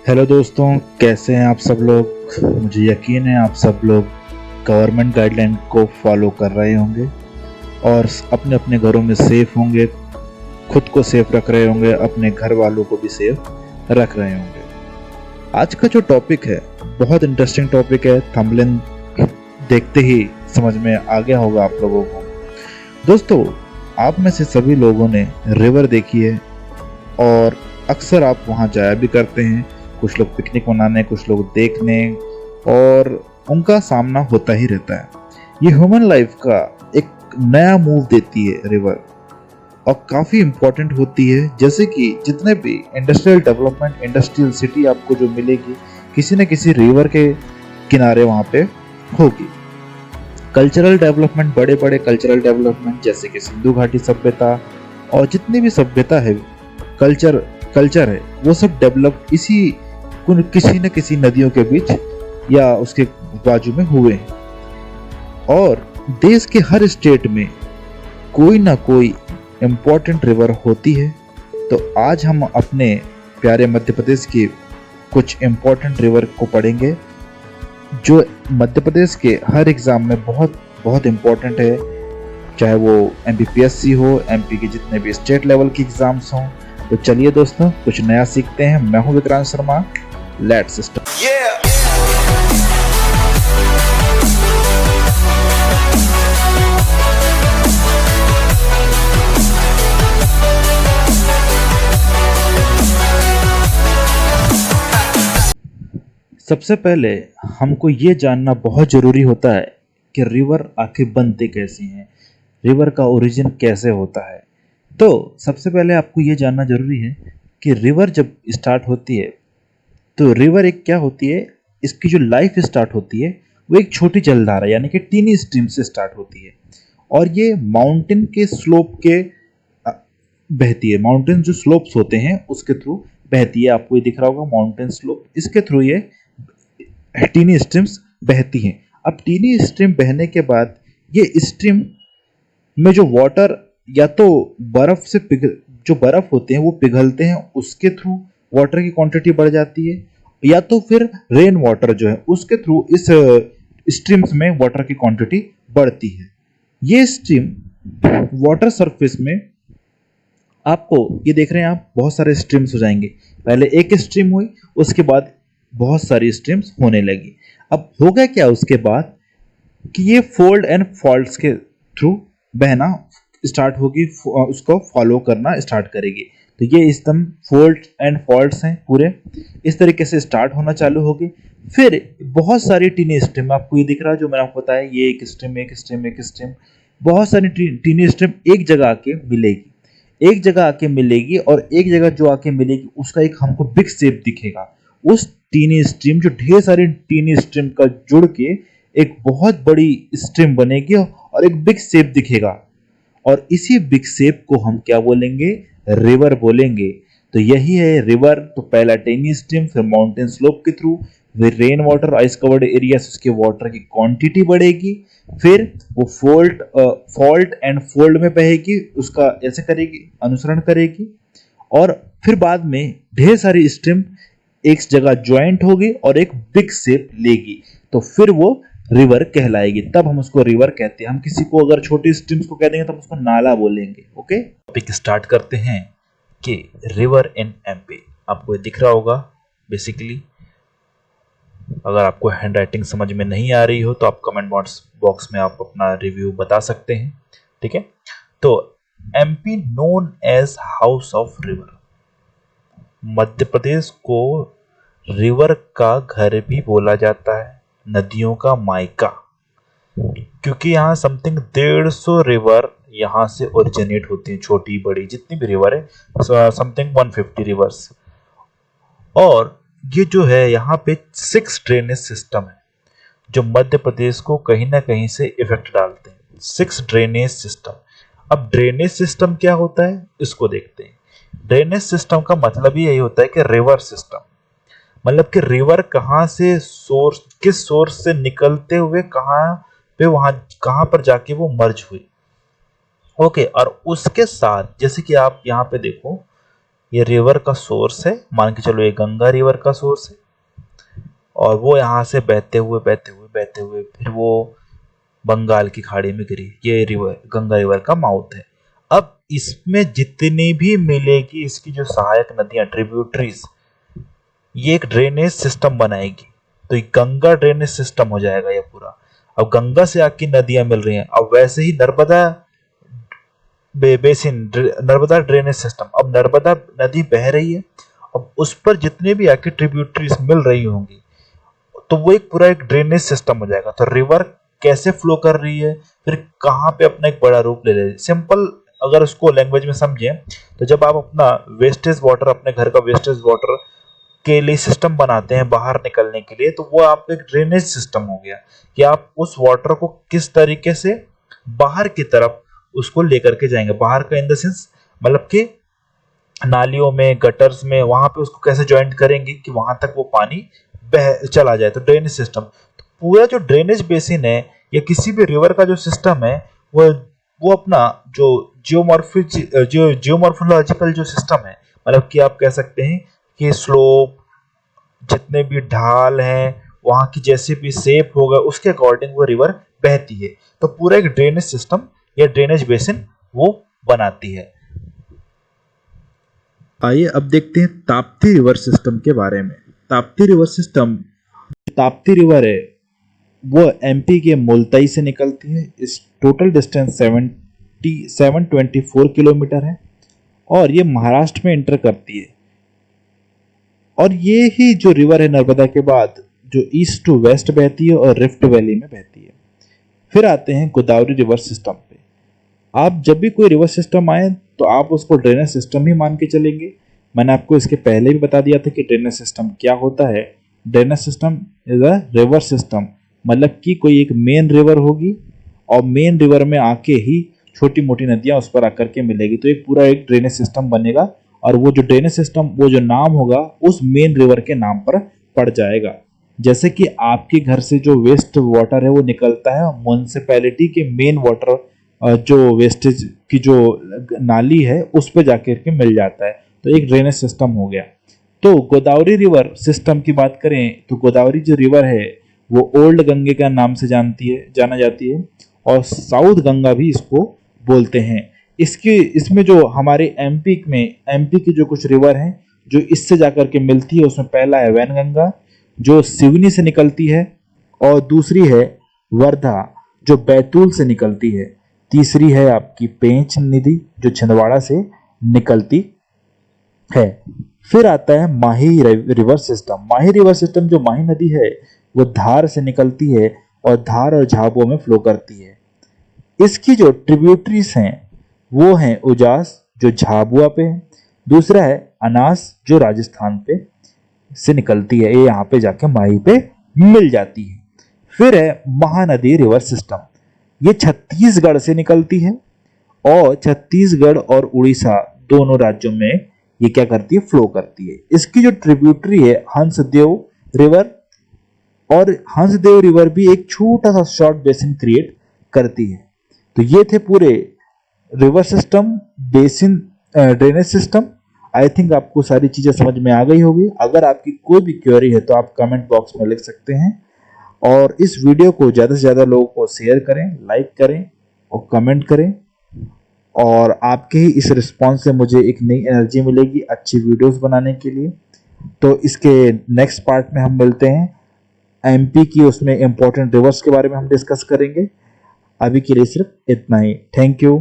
Hello दोस्तों, कैसे हैं आप सब लोग। मुझे यकीन है आप सब लोग गवर्नमेंट गाइडलाइन को फॉलो कर रहे होंगे और अपने अपने घरों में सेफ होंगे, खुद को सेफ रख रहे होंगे, अपने घर वालों को भी सेफ रख रहे होंगे। आज का जो टॉपिक है बहुत इंटरेस्टिंग टॉपिक है। थंबनेल देखते ही समझ में आ गया होगा आप लोगों को। दोस्तों, आप में से सभी लोगों ने रिवर देखी है और अक्सर आप वहाँ जाया भी करते हैं। कुछ लोग पिकनिक मनाने, कुछ लोग देखने, और उनका सामना होता ही रहता है। ये ह्यूमन लाइफ का एक नया मूव देती है रिवर, और काफ़ी इम्पोर्टेंट होती है। जैसे कि जितने भी इंडस्ट्रियल डेवलपमेंट, इंडस्ट्रियल सिटी आपको जो मिलेगी, किसी न किसी रिवर के किनारे वहाँ पे होगी। कल्चरल डेवलपमेंट, बड़े बड़े कल्चरल डेवलपमेंट जैसे कि सिंधु घाटी सभ्यता और जितनी भी सभ्यता है, कल्चर है, वो सब डेवलप किसी न किसी नदियों के बीच या उसके बाजू में हुए हैं। और देश के हर स्टेट में कोई ना कोई इम्पोर्टेंट रिवर होती है। तो आज हम अपने प्यारे मध्य प्रदेश की कुछ इम्पोर्टेंट रिवर को पढ़ेंगे, जो मध्य प्रदेश के हर एग्जाम में बहुत बहुत इम्पोर्टेंट है, चाहे वो MPPSC हो, MP के जितने भी स्टेट लेवल के एग्जाम्स हों। तो चलिए दोस्तों, कुछ नया सीखते हैं। मैं हूं विक्रांत शर्मा। Let's start. सबसे पहले हमको ये जानना बहुत ज़रूरी होता है कि रिवर आखिर बनते कैसे हैं, रिवर का ओरिजिन कैसे होता है। तो सबसे पहले आपको ये जानना ज़रूरी है कि रिवर जब स्टार्ट होती है तो रिवर एक क्या होती है, इसकी जो लाइफ स्टार्ट होती है वो एक छोटी जलधारा यानी कि टीनी स्ट्रीम से स्टार्ट होती है, और ये माउंटेन के स्लोप के बहती है। माउंटेन जो स्लोप्स होते हैं उसके थ्रू बहती है। आपको ये दिख रहा होगा माउंटेन स्लोप, इसके थ्रू ये टीनी स्ट्रीम्स बहती हैं। अब टीनी स्ट्रीम बहने के बाद ये स्ट्रीम में जो वाटर या तो बर्फ से जो बर्फ होते हैं वो पिघलते हैं, उसके थ्रू वाटर की क्वांटिटी बढ़ जाती है, या तो फिर रेन वाटर जो है उसके थ्रू इस स्ट्रीम्स में वाटर की क्वांटिटी बढ़ती है। ये स्ट्रीम वाटर सरफेस में आपको ये देख रहे हैं आप, बहुत सारे स्ट्रीम्स हो जाएंगे। पहले एक स्ट्रीम हुई, उसके बाद बहुत सारी स्ट्रीम्स होने लगी। अब हो गया क्या उसके बाद कि ये फोल्ड एंड फॉल्ट्स के थ्रू बहना स्टार्ट होगी, उसको फॉलो करना स्टार्ट करेगी। तो ये एकदम फोल्ड एंड फॉल्ट्स हैं पूरे, इस तरीके से स्टार्ट होना चालू होगी। फिर बहुत सारी टीनी स्ट्रीम, आपको ये दिख रहा है जो मैंने आपको बताया, ये एक स्ट्रीम एक स्ट्रीम एक स्ट्रीम, बहुत सारी टीनी स्ट्रीम एक जगह आके मिलेगी, एक जगह आके मिलेगी, और एक जगह जो आके मिलेगी उसका एक हमको बिग शेप दिखेगा। उस टीनी स्ट्रीम, जो ढेर सारी टीनी स्ट्रीम का जुड़ के एक बहुत बड़ी स्ट्रीम बनेगी और एक बिग शेप दिखेगा, और इसी बिग शेप को हम क्या बोलेंगे, रिवर बोलेंगे। तो यही है रिवर। तो पहला टेनी स्ट्रीम, फिर माउंटेन स्लोप के थ्रू, फिर rain water, ice covered area से उसके वाटर की क्वांटिटी बढ़ेगी, फिर वो फॉल्ट एंड फोल्ड में बहेगी, उसका ऐसे करेगी, अनुसरण करेगी, और फिर बाद में ढेर सारी स्ट्रीम एक जगह ज्वाइंट होगी और एक बिग शेप लेगी, तो फिर वो रिवर कहलाएगी। तब हम उसको रिवर कहते हैं। हम किसी को अगर छोटी स्ट्रीम्स को कह देंगे तब उसको नाला बोलेंगे। ओके, टॉपिक स्टार्ट करते हैं कि रिवर इन MP। आपको ये दिख रहा होगा बेसिकली। अगर आपको हैंड राइटिंग समझ में नहीं आ रही हो तो आप कमेंट बॉक्स में आप अपना रिव्यू बता सकते हैं, ठीक है। तो MP known as house of river, Madhya Pradesh को रिवर का घर भी बोला जाता है, नदियों का मायका, क्योंकि यहाँ समथिंग 150 रिवर यहाँ से ओरिजिनेट होती हैं, छोटी बड़ी जितनी भी रिवर है, समथिंग 150 रिवर्स। और ये जो है यहाँ पे 6 ड्रेनेज सिस्टम है जो मध्य प्रदेश को कहीं ना कहीं से इफेक्ट डालते हैं। 6 ड्रेनेज सिस्टम। अब ड्रेनेज सिस्टम क्या होता है इसको देखते हैं। ड्रेनेज सिस्टम का मतलब ही यही होता है कि रिवर सिस्टम, मतलब कि रिवर कहाँ से सोर्स, किस सोर्स से निकलते हुए कहाँ पर जाके वो मर्ज हुई। ओके, और उसके साथ जैसे कि आप यहाँ पे देखो ये रिवर का सोर्स है, मान के चलो ये गंगा रिवर का सोर्स है, और वो यहाँ से बहते हुए फिर वो बंगाल की खाड़ी में गिरी। ये रिवर गंगा रिवर का माउथ है। अब इसमें जितनी भी मिलेगी इसकी जो सहायक नदियां ट्रिब्यूटरीज, ये एक ड्रेनेज सिस्टम बनाएगी। तो ये गंगा ड्रेनेज सिस्टम हो जाएगा ये पूरा। अब गंगा से आके नदियां मिल रही हैं। अब वैसे ही Narmada basin, Narmada drainage system, अब नर्मदा नदी बह रही है, अब उस पर जितने भी आके ट्रिब्यूटरीज मिल रही होंगी तो वो एक पूरा एक ड्रेनेज सिस्टम हो जाएगा। तो रिवर कैसे फ्लो कर रही है, फिर कहाँ पे अपना एक बड़ा रूप ले रही है। सिंपल अगर उसको लैंग्वेज में समझें तो जब आप अपना वेस्टेज वाटर, अपने घर का वेस्टेज वाटर के लिए सिस्टम बनाते हैं बाहर निकलने के लिए, तो वो आपका एक ड्रेनेज सिस्टम हो गया कि आप उस वाटर को किस तरीके से बाहर की तरफ उसको लेकर के जाएंगे। बाहर का इन द सेंस मतलब कि नालियों में, गटर्स में, वहां पे उसको कैसे ज्वाइंट करेंगे कि वहां तक वो पानी बह चला जाए। तो ड्रेनेज सिस्टम, तो पूरा जो ड्रेनेज बेसिन है या किसी भी रिवर का जो सिस्टम है वो अपना जो जियोमॉर्फोलॉजिकल जो सिस्टम है, मतलब कि आप कह सकते हैं कि स्लोप, जितने भी ढाल हैं, वहां की जैसे भी शेप होगा उसके अकॉर्डिंग वो रिवर बहती है। तो पूरा एक ड्रेनेज सिस्टम या ड्रेनेज बेसिन वो बनाती है। आइए अब देखते हैं ताप्ती रिवर सिस्टम के बारे में। Tapti river system, Tapti river है वो एमपी के मुल्ताई से निकलती है। इस टोटल डिस्टेंस 724 किलोमीटर है और ये महाराष्ट्र में एंटर करती है। और ये ही जो रिवर है नर्मदा के बाद जो ईस्ट टू वेस्ट बहती है और रिफ्ट वैली में बहती है। फिर आते हैं गोदावरी रिवर सिस्टम पे। आप जब भी कोई रिवर सिस्टम आए तो आप उसको ड्रेनेज सिस्टम ही मान के चलेंगे। मैंने आपको इसके पहले भी बता दिया था कि ड्रेनेज सिस्टम क्या होता है। Drainage system is a river system, मतलब कि कोई एक मेन रिवर होगी और मेन रिवर में आके ही छोटी मोटी नदियां उस पर आकर के मिलेगी, तो एक पूरा एक ड्रेनेज सिस्टम बनेगा और वो जो ड्रेनेज सिस्टम, वो जो नाम होगा उस मेन रिवर के नाम पर पड़ जाएगा। जैसे कि आपके घर से जो वेस्ट वाटर है वो निकलता है म्युनिसिपैलिटी के मेन वाटर जो वेस्टेज की जो नाली है उस पर जाकर के मिल जाता है, तो एक ड्रेनेज सिस्टम हो गया। तो गोदावरी रिवर सिस्टम की बात करें तो गोदावरी जो रिवर है वो ओल्ड गंगे का नाम से जाना जाती है और साउथ गंगा भी इसको बोलते हैं। इसमें जो हमारे एमपी की जो कुछ रिवर हैं जो इससे जाकर के मिलती है, उसमें पहला है वैनगंगा जो सिवनी से निकलती है, और दूसरी है वर्धा जो बैतूल से निकलती है, तीसरी है आपकी पेंच नदी जो छिंदवाड़ा से निकलती है। फिर आता है माही रिवर सिस्टम। माही रिवर सिस्टम जो माही नदी है वो धार से निकलती है और धार और झाबुआ में फ्लो करती है। इसकी जो ट्रिब्यूटरीज हैं वो हैं उजास जो झाबुआ पे है, दूसरा है अनास जो राजस्थान पे से निकलती है, ये यहाँ पे जाके माही पे मिल जाती है। फिर है महानदी रिवर सिस्टम, ये छत्तीसगढ़ से निकलती है और छत्तीसगढ़ और उड़ीसा दोनों राज्यों में ये क्या करती है, फ्लो करती है। इसकी जो ट्रिब्यूटरी है हंसदेव रिवर, और हंसदेव रिवर भी एक छोटा सा शॉर्ट बेसिन क्रिएट करती है। तो ये थे पूरे river system, basin, drainage system. I think आपको सारी चीजें समझ में आ गई होगी। अगर आपकी कोई भी क्वेरी है तो आप कमेंट बॉक्स में लिख सकते हैं, और इस वीडियो को ज़्यादा से ज़्यादा लोगों को शेयर करें, लाइक करें और कमेंट करें। और आपके ही इस रिस्पॉन्स से मुझे एक नई एनर्जी मिलेगी अच्छी वीडियोस बनाने के लिए। तो इसके नेक्स्ट पार्ट में हम मिलते हैं। एमपी की उसमें इम्पोर्टेंट रिवर्स के बारे में हम डिस्कस करेंगे। अभी के लिए सिर्फ इतना ही। Thank you.